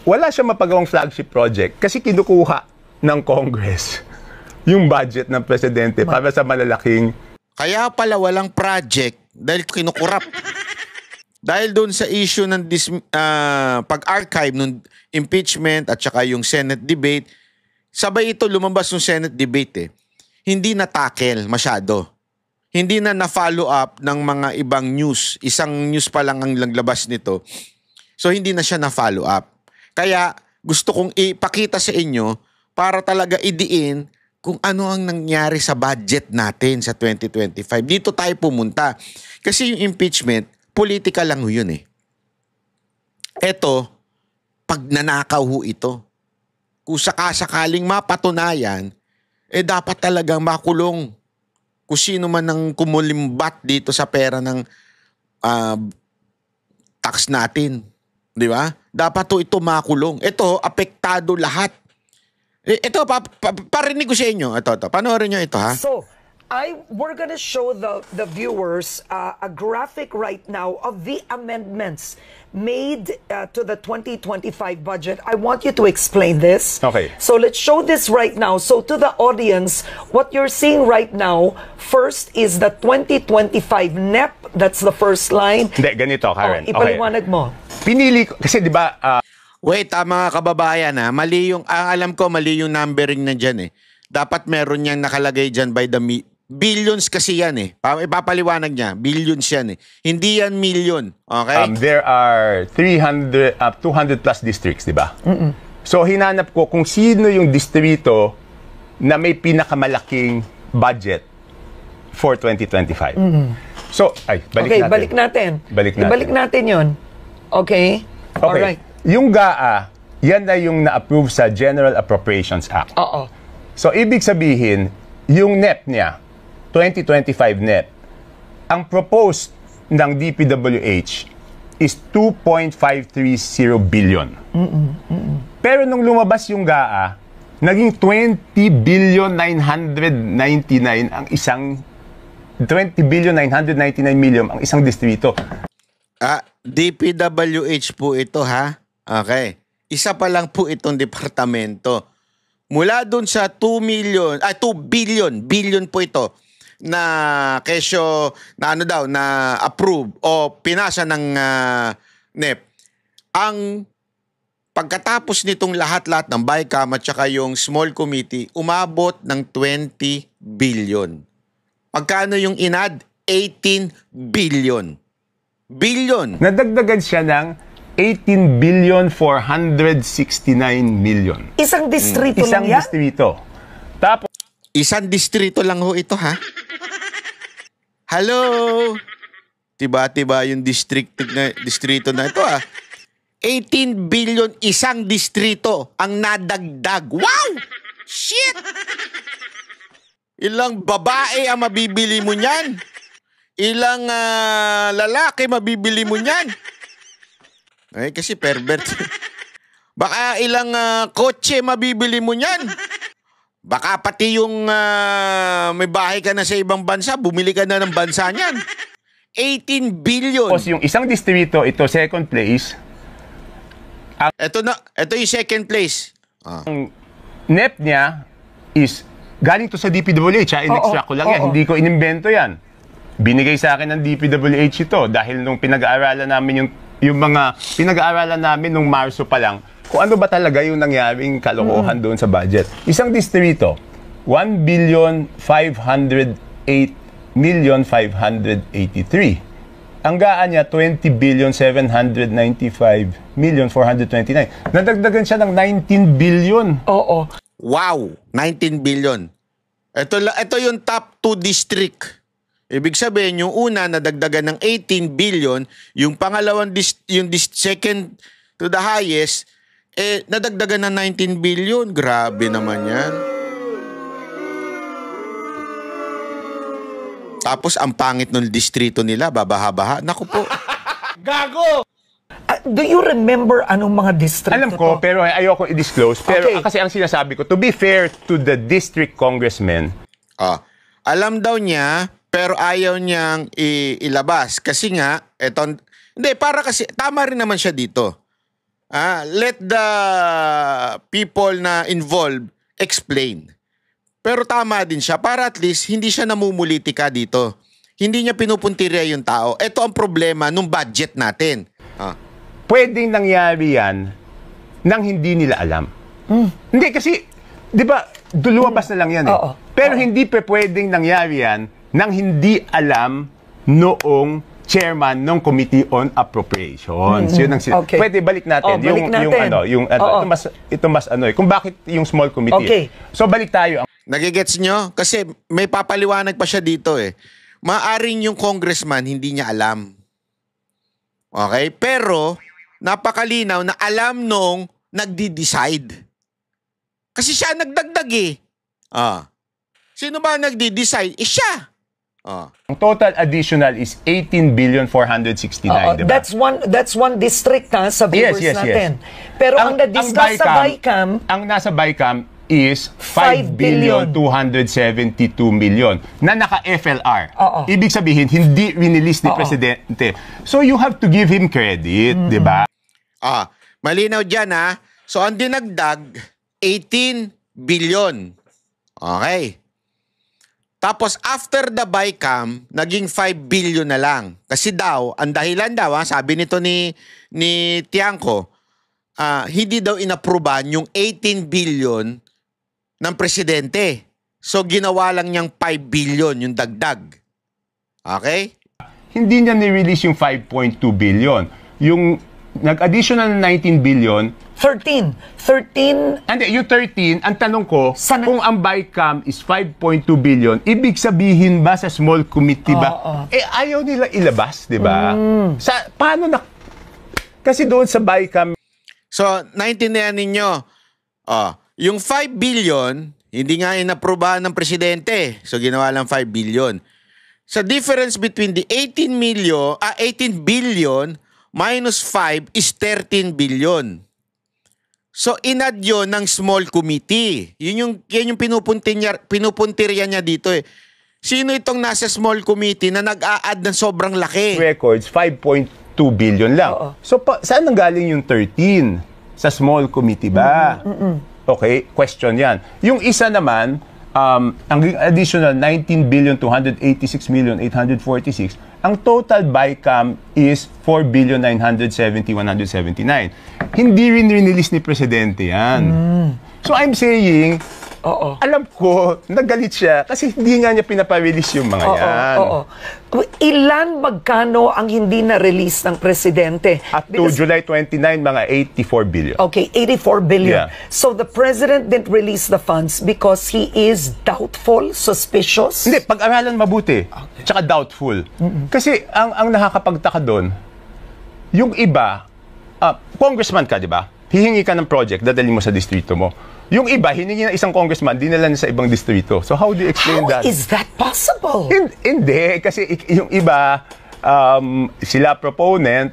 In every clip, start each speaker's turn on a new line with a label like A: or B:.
A: wala siya mapagawang flagship project kasi kinukuha ng Congress yung budget ng presidente para sa malalaking...
B: Kaya pala walang project dahil kinukurap. Dahil doon sa issue ng pag-archive ng impeachment at saka yung Senate debate, sabay ito lumabas yung Senate debate eh. Hindi na-tackle masyado. Hindi na na-follow up ng mga ibang news. Isang news pa lang ang laglabas nito. So hindi na siya na-follow up. Kaya gusto kong ipakita sa inyo para talaga idiin kung ano ang nangyari sa budget natin sa 2025. Dito tayo pumunta. Kasi yung impeachment, politika lang ho yun eh. Eto, pag nanakaw ho ito, kung sakasakaling mapatunayan, dapat talagang makulong. Kung sino man ang kumulimbat dito sa pera ng tax natin. Di ba? Dapat ito makulong. Ito, apektado lahat. Ito, parinig ko sa inyo. Ito. Panoorin nyo ito, ha?
C: So, we're gonna show the viewers a graphic right now of the amendments made to the 2025 budget. I want you to explain this.
A: Okay.
C: So let's show this right now. So to the audience, what you're seeing right now, first is the 2025 NEP. That's the first line.
A: Hindi, ganito, Karen.
C: Ipaliwanag mo.
A: Pinili ko, kasi di ba...
B: Wait, mga kababayan ha, mali yung, alam ko mali yung numbering na dyan eh. Dapat meron niyang nakalagay dyan by the billions kasi yan eh. Ipapaliwanag niya, billions yan eh. Hindi yan million, okay?
A: There are 200 plus districts, di ba? So hinanap ko kung sino yung distrito na may pinakamalaking budget for 2025. So, balik natin.
C: Ibalik natin yun. Okay? Alright.
A: Yung GAA, yan na yung na-approve sa General Appropriations Act.
C: Oo.
A: So, ibig sabihin, yung NEP niya, 2025 NEP, ang proposed ng DPWH is 2.530 billion. Pero nung lumabas yung GAA, naging 20 billion 999 ang isang 20 billion 999 million ang isang distrito.
B: DPWH po ito, ha? Okay. Isa pa lang po itong departamento. Mula dun sa 2 billion po ito na kesyo na na approve o pinasa ng NEP. Ang pagkatapos nitong lahat-lahat ng BICAM at saka yung small committee, umabot ng 20 billion. Magkano yung inad? 18 billion. Nadagdagan
A: siya ng 18 billion 469 million.
C: Isang distrito lang yan?
A: Isang distrito. Tapos,
B: isang distrito lang ho ito, ha? Hello? Tiba-tiba yung distrito na ito, ha? 18 billion isang distrito ang nadagdag. Wow! Shit! Ilang babae ang mabibili mo niyan? Ilang lalaki mabibili mo niyan? Ay, kasi pervert. Baka ilang kotse mabibili mo niyan? Baka pati yung may bahay ka na sa ibang bansa, bumili ka na ng bansa niyan. 18 billion.
A: Tapos yung isang distrito, ito second place.
B: Ito yung second place.
A: Ang NEP niya is galing to sa DPWH. In-extract ko lang yan. Hindi ko inimbento yan. Binigay sa akin ng DPWH ito dahil nung pinag-aaralan namin yung mga pinag-aaralan namin nung Marso pa lang kung ano ba talaga yung nangyaring kalokohan doon sa budget. Isang distrito, 1,508,583. Ang gaan niya, 20,795,429. Nadagdagan siya ng 19 billion.
C: Oo.
B: Wow, 19 billion. Ito yung top 2 district. Ibig sabihin, yung una nadagdagan ng 18 billion, yung pangalawang, yung second to the highest, nadagdagan ng 19 billion. Grabe naman yan. Tapos, ang pangit ng distrito nila, babaha-baha. Naku po.
C: Gago! Do you remember anong mga distrito?
A: Alam ko, pero ayoko i-disclose. Pero kasi ang sinasabi ko, to be fair to the district congressman.
B: Alam daw niya, pero ayaw niyang ilabas. Kasi nga, hindi, para kasi, tama rin naman siya dito. Let the people na involved explain. Pero tama din siya para at least hindi siya namumulitika dito. Hindi niya pinupuntirya yung tao. Ito ang problema nung budget natin.
A: Pwedeng nangyari yan nang hindi nila alam. Hindi kasi, di ba, lumabas na lang yan eh. Pero hindi pwedeng nangyari yan nang hindi alam noong chairman ng Committee on Appropriations. Yun ang
C: Okay.
A: Pwede balik natin
C: balik natin.
A: ito mas kung bakit yung small committee.
C: Okay.
A: So balik tayo.
B: Nagigets nyo? Kasi may papaliwanag pa siya dito eh. Maaring yung congressman hindi niya alam. Okay? Pero, napakalinaw na alam nung nagdi-decide. Kasi siya nagdagdag eh. Sino ba nagdi-decide? Siya.
A: Ang total additional is 18,469,000,000, diba?
C: That's one district sa viewers natin. Pero ang na-discuss sa BICAM,
A: ang nasa BICAM is 5,272,000,000 na naka-FLR. Ibig sabihin, hindi release ni Presidente. So you have to give him credit, di ba?
B: Malinaw dyan So ang dinagdag, 18 billion. Okay. Tapos after the BICAM, naging 5 billion na lang. Kasi daw, ang dahilan daw, sabi nito ni Tiangco, hindi daw inapruban yung 18 billion ng presidente. So ginawa lang niyang 5 billion yung dagdag. Okay?
A: Hindi niya ni-release yung 5.2 billion. Yung nag-additional na 19 billion,
C: 13.
A: Hindi, yung 13, ang tanong ko,
C: Sana,
A: kung ang BICAM is 5.2 billion, ibig sabihin ba sa small committee ba? Ayaw nila ilabas, di ba? Paano na? Kasi doon sa BICAM.
B: So, naintindihan ninyo, yung 5 billion, hindi nga inaprubahan ng presidente. So, ginawa lang 5 billion. Sa difference between the 18 billion minus 5 is 13 billion. So, inad yun ng small committee. Yan yung pinupuntirya niya dito eh. Sino itong nasa small committee na nag-a-add ng sobrang laki?
A: Records, 5.2 billion lang. So, saan nanggaling yung 13? Sa small committee ba? Okay, question yan. Yung isa naman, ang additional 19,286,846, ang total BICAM is 4,970,179. Hindi rin release ni Presidente yan. So I'm saying, alam ko, nagalit siya kasi hindi nga niya pinapa-release yung mga yan.
C: Ilan magkano ang hindi na-release ng Presidente?
A: Up to July 29, mga 84 billion.
C: Okay, 84 billion.
A: Yeah.
C: So the President didn't release the funds because he is doubtful, suspicious?
A: Hindi, pag-aralan mabuti. Tsaka doubtful. Kasi ang nakakapagtaka doon, yung iba, congressman ka, di ba? Hihingi ka ng project, dadali mo sa distrito mo. Yung iba, hiningi ng isang congressman, dinala niya sa ibang distrito. So how do you explain that?
C: How is that possible?
A: Hindi, kasi yung iba, sila proponent,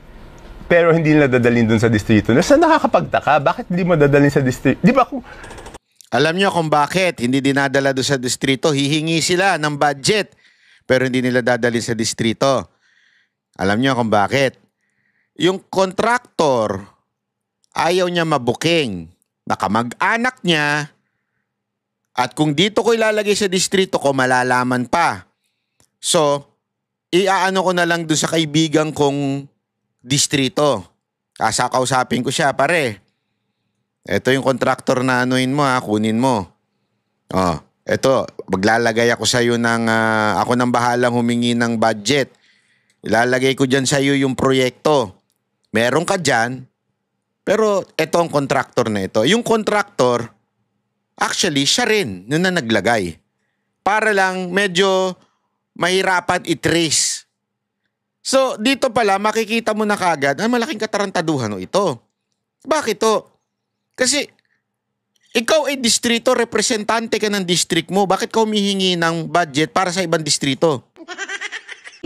A: pero hindi nila dadalhin dun sa distrito. Sa nakakapagtaka, bakit hindi mo dadalhin sa distrito? Di ba kung...
B: Alam niyo kung bakit hindi dinadala doon sa distrito? Hihingi sila ng budget, pero hindi nila dadalhin sa distrito. Alam niyo kung bakit? Yung contractor, ayaw niya mabuking. Nakamag-anak niya, at kung dito ko ilalagay sa distrito ko, malalaman pa. So, iaano ko na lang doon sa kaibigan kong distrito. Kausapin ko siya, pare. Ito yung contractor na anuin mo kunin mo. Ito, maglalagay ako sa iyo ng, ako nang bahalang humingi ng budget. Ilalagay ko dyan sa iyo yung proyekto. Meron ka dyan. Pero ito ang contractor na ito. Yung contractor, actually, siya rin yun na naglagay. Para lang medyo mahirapan i-trace. So, dito pala, makikita mo na kagad, malaking katarantaduhan ito. Bakit to? Kasi, ikaw ay distrito, representante ka ng district mo. Bakit ka humihingi ng budget para sa ibang distrito?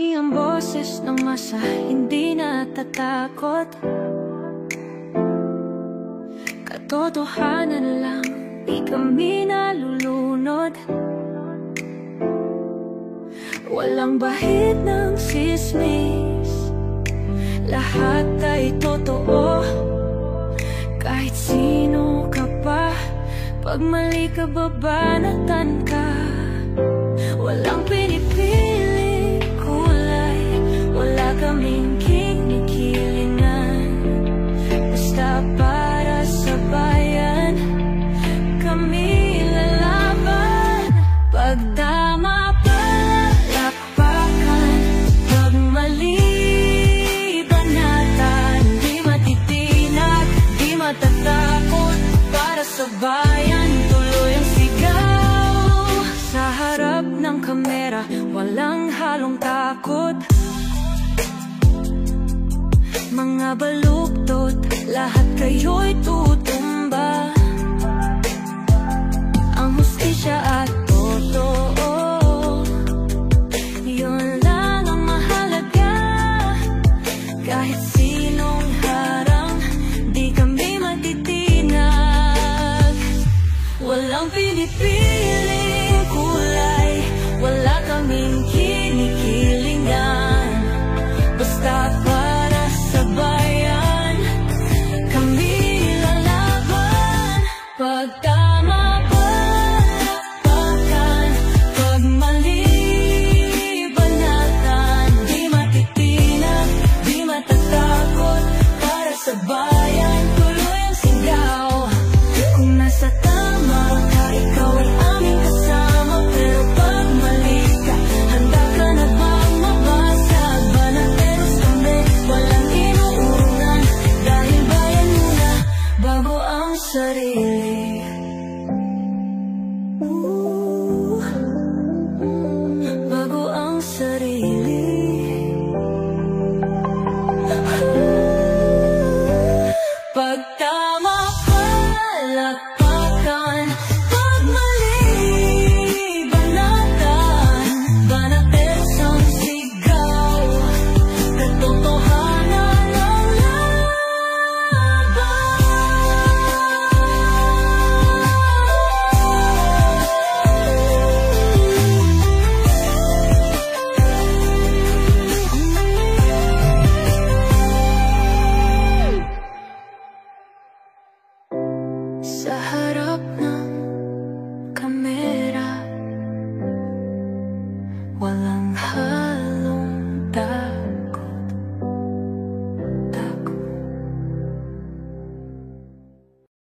D: Ang boses ng masa, hindi natatakot. Katotohanan lang, di kami nalulunod. Walang bahid ng sismis, lahat ay totoo. sino ka pa, pag mali ka babanatan ka. Walang pinipili kulay, wala kaming kinikilingan. Basta para sa bayan, kami lalaban. Pag tama palakpakan, pag mali banatan. Di matitinag, di matatakot, para sa bayan tuloy ang sigaw. Sa harap ng kamera, walang halong takot. Mga baluktot, lahat kayo'y tutumba. Ang hustisya at totoo, yun lang ang mahalaga. Kahit sinong harang, di kami matitinag. Walang pinipiling kulay, wala kaming kinikilingan. Basta para sa bayan, kami lalaban. Pag tama palakpakan, pag mali banatan. Di matitinag, di matatakot, para sa bayan tuloy ang sigaw. Kung nasa tama ka, ikaw ay aming kasama. Pero pag mali ka, handa ka na bang mabasag? Banateros kami, walang inuurungan, dahil bayan muna bago ang sarili.